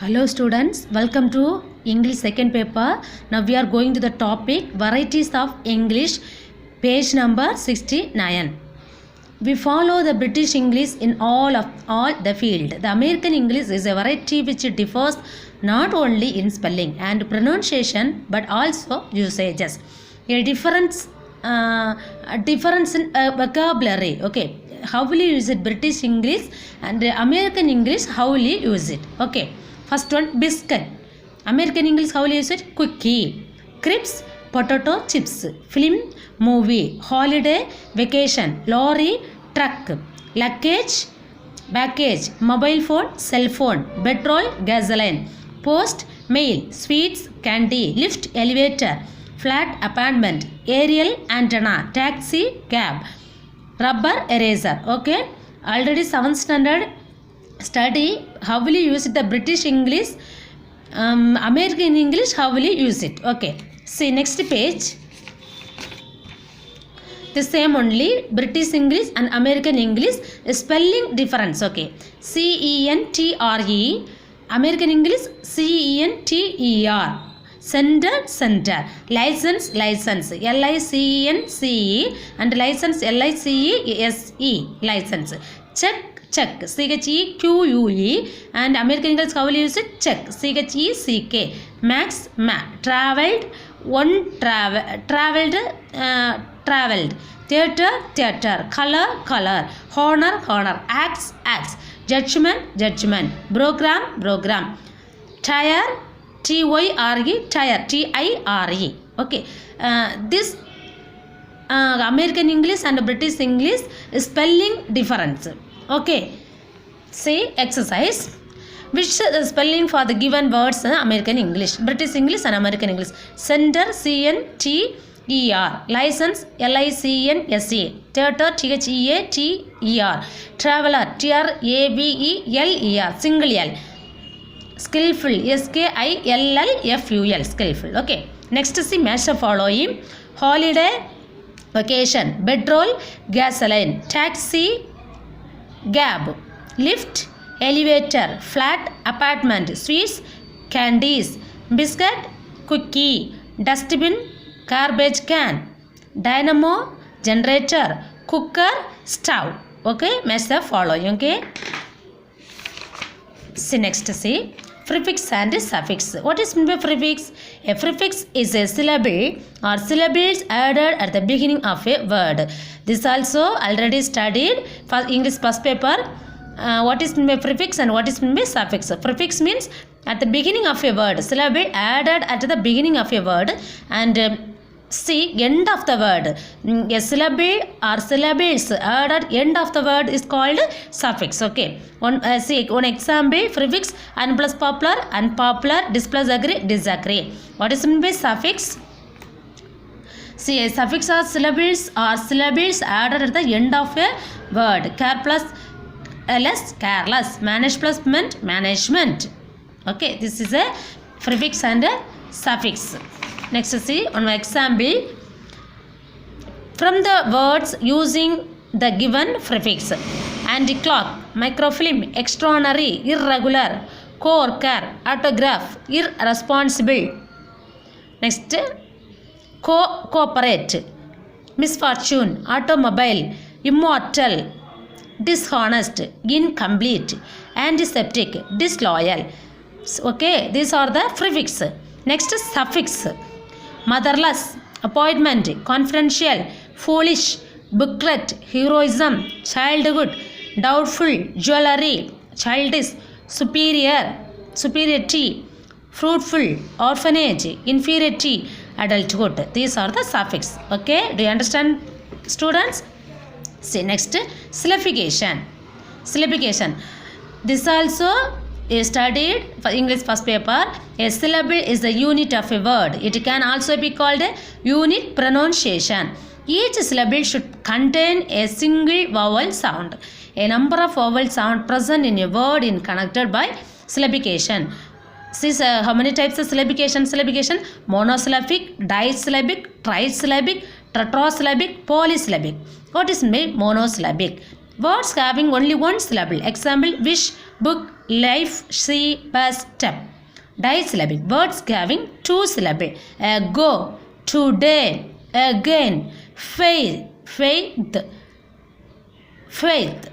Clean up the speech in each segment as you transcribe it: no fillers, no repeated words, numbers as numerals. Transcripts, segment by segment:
Hello students, welcome to English second paper. Now we are going to the topic varieties of English, page number 69. We follow the British English in all the field. The American English is a variety which differs not only in spelling and pronunciation but also usages. A difference in vocabulary. Okay, how will you use it? British English and American English, how will you use it? Okay. First one, biscuit. American English, how will you use it? Cookie. Crisps, potato chips. Film, movie. Holiday, vacation. Lorry, truck. Luggage, baggage. Mobile phone, cell phone. Petrol, gasoline. Post, mail. Sweets, candy. Lift, elevator. Flat, apartment. Aerial, antenna. Taxi, cab. Rubber, eraser. Okay. Already 7th standard study how will you use it, the British English, American English, how will you use it? Okay, see next page, the same only British English and American English spelling difference. Okay, CENTRE, American English CENTER, center, license, LICENCE and license LICESE, license. Check, CHEQUE, and American English, how will you use it? Check, CHECK. Max, traveled, traveled. Theater, color. Honor. Acts. Judgment. Program. Tire, TIRE. Okay, this American English and British English spelling difference. Okay, say exercise. Which spelling for the given words in American English, British English and American English? Center, CNTER. License, LICNSE. Theater, THEATER. Traveler, TRAVELER. Single L. Skillful, SKILLFUL. Skillful. Okay. Next see match the following: holiday, vacation. Petrol, gasoline. Taxi, cab. Lift, elevator. Flat, apartment. Sweets, candies. Biscuit, cookie. Dustbin, garbage can. Dynamo, generator. Cooker, stove. Okay, match the following. Okay, see next, see prefix and suffix. What is meant by prefix? A prefix is a syllable or syllables added at the beginning of a word. This also already studied for English first paper. What is meant by prefix and what is meant by suffix? Prefix means at the beginning of a word, syllable added at the beginning of a word, and see end of the word. A syllable or syllables added end of the word is called suffix. Okay, see one example: prefix un plus popular, unpopular, dis plus agree, disagree. What is meant by suffix? See, a suffix are syllables added at the end of a word. Care plus less, careless. Manage plus meant, management. Okay, this is a prefix and a suffix. Next, see one example from the words using the given prefix: anti-clock, microfilm, extraordinary, irregular, care, autograph, irresponsible. Next, cooperate, misfortune, automobile, immortal, dishonest, incomplete, antiseptic, disloyal. Okay, these are the prefix. Next, suffix: motherless, appointment, confidential, foolish, booklet, heroism, childhood, doubtful, jewelry, childish, superiority, fruitful, orphanage, inferiority, adulthood. These are the suffix. Okay, do you understand, students? See next, syllabification. This also is studied for English first paper. A syllable is the unit of a word. It can also be called a unit pronunciation. Each syllable should contain a single vowel sound. A number of vowel sound present in a word is connected by syllabification. See how many types of syllabification? Monosyllabic, disyllabic, trisyllabic, tetrasyllabic, polysyllabic. What is monosyllabic? Words having only one syllable. Example: wish, book, life, see, bus, step. Disyllabic words having two syllables. Go, today, again, faith, faith, faith,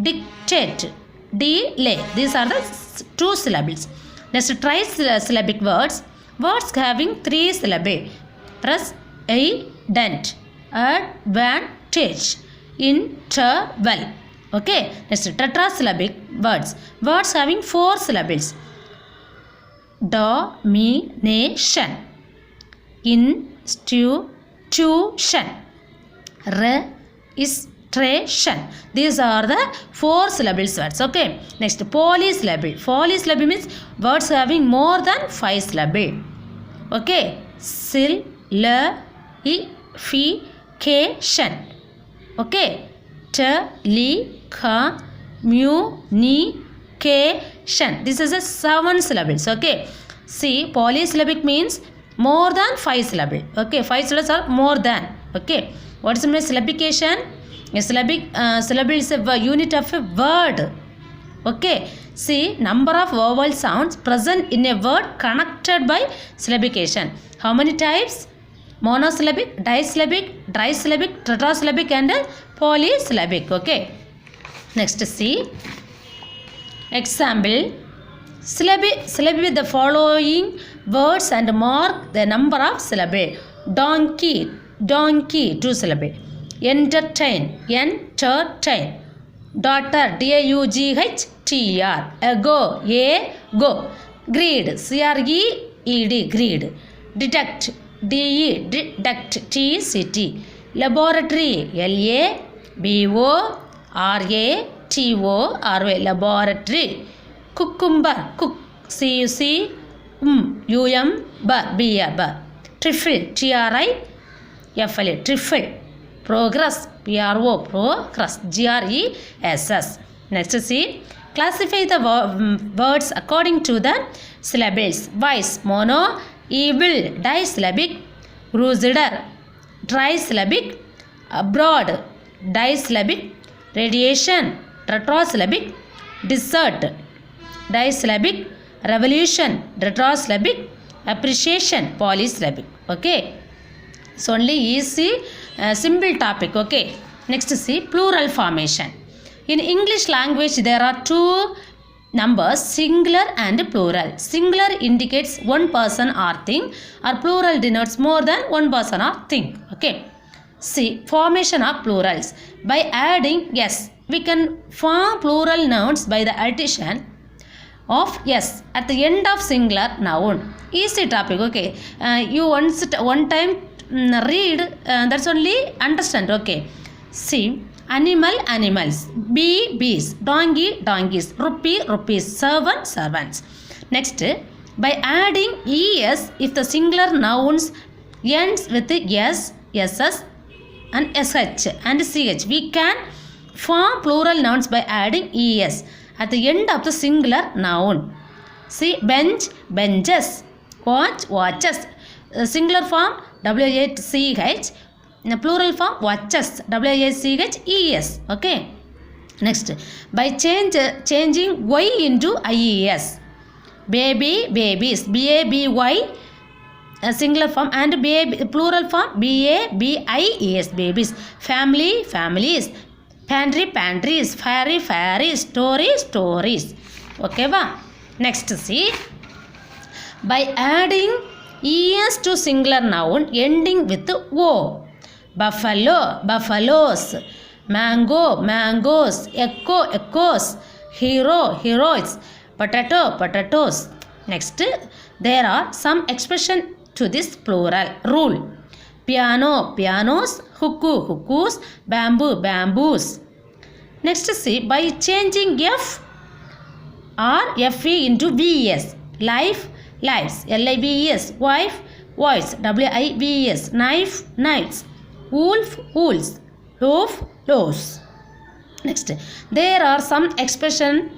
dictate, delay. These are the two syllables. Next, trisyllabic words. Words having three syllables. President, advantage, interval. Okay. Next, tetrasyllabic words. Words having four syllables. Domination, institution, registration. These are the four syllables words. Okay. Next, polysyllable. Polysyllable means words having more than five syllables. Okay. Syllabification. Okay. Telecommunication. This is a 7 syllables. Okay. See, polysyllabic means more than 5 syllables. Okay. 5 syllables are more than. Okay. What is mean syllabification? A syllable is a unit of a word. Okay. See, number of vowel sounds present in a word connected by syllabification. How many types? Monosyllabic, disyllabic, trisyllabic, tetrasyllabic and polysyllabic. Okay. Next, see. Example. Syllabi with the following words and mark the number of syllables. Donkey, donkey, 2 syllables. Entertain, entertain. Daughter, D-A-U-G-H-T-R. Ago, A-go. Greed, C-R-E-E-D, greed. Detect, D-E, detect, T-C-T. Laboratory, L-A-B-O-R-A-T-O-R-Y, laboratory. Cucumber, cook, C-U-C-U-M-B-R, B-R. Trifle, T-R-I-F-L, trifle. Progress, P-R-O, progress, G-R-E-S-S. Next, see. Classify the words according to the syllables. Wise, mono, evil, disyllabic, crusader, trisyllabic, abroad, disyllabic, radiation, tetrasyllabic, desert, disyllabic, revolution, tetrasyllabic, appreciation, polysyllabic. Okay. So only easy simple topic. Okay. Next, see plural formation. In English language there are two numbers, singular and plural. Singular indicates one person or thing, or plural denotes more than one person or thing. Okay. See, formation of plurals. By adding s, we can form plural nouns by the addition of s at the end of singular noun. Easy topic. Okay. You one time read, that's only understand. Okay. See, animal, animals, bee, bees, donkey, donkeys, rupee, rupees, servant, servants. Next, by adding es, if the singular nouns ends with s, ss and sh and ch, we can form plural nouns by adding es at the end of the singular noun. See, bench, benches, watch, watches. Singular form W-A-C-H, plural form watches, W-A-C-H-E-S. Okay. Next, by changing y into ies. Baby, babies, B-A-B-Y, singular form, and baby, plural form B-A-B-I-E-S, babies. Family, families. Pantry, pantries. Fairy, fairies. Story, stories. Okay, va? Next, see. By adding es to singular noun ending with o. Buffalo, buffaloes. Mango, mangoes. Echo, echoes. Hero, heroes. Potato, potatoes. Next, there are some expression to this plural rule. Piano, pianos. Huku, hukus. Bamboo, bamboos. Next, see, by changing f or fe into vs. Life, lives, L-I-V-E-S. Wife, wives, W-I-V-E-S. Knife, knives. Wolf, wolves. Loaf, loaves. Next, there are some expression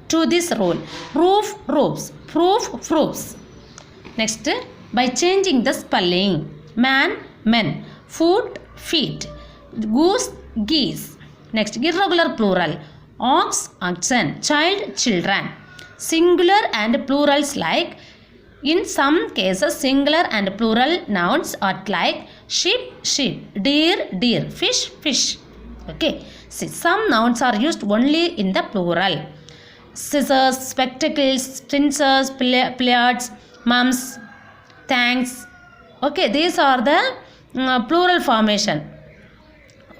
to this rule. Roof, roofs. Proof, proofs. Next, by changing the spelling. Man, men. Foot, feet. Goose, geese. Next, irregular plural. ox, oxen, child, children. Singular and plurals like, in some cases singular and plural nouns are like sheep, sheep, deer, deer, fish, fish. Okay. See, some nouns are used only in the plural. Scissors, spectacles, pincers, plaids, mums, thanks. Okay, these are the plural formation.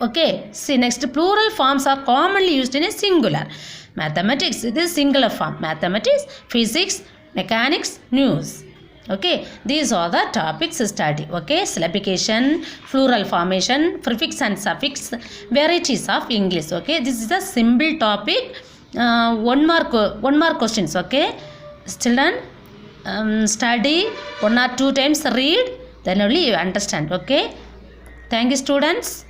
Okay, see next, plural forms are commonly used in a singular. Mathematics, this is singular form. Mathematics, physics, mechanics, news. Okay, these are the topics study. Okay, syllabication, plural formation, prefix and suffix, varieties of English. Okay, this is a simple topic. One more questions. Okay, children, study 1 or 2 times, read, then only you understand. Okay, thank you students.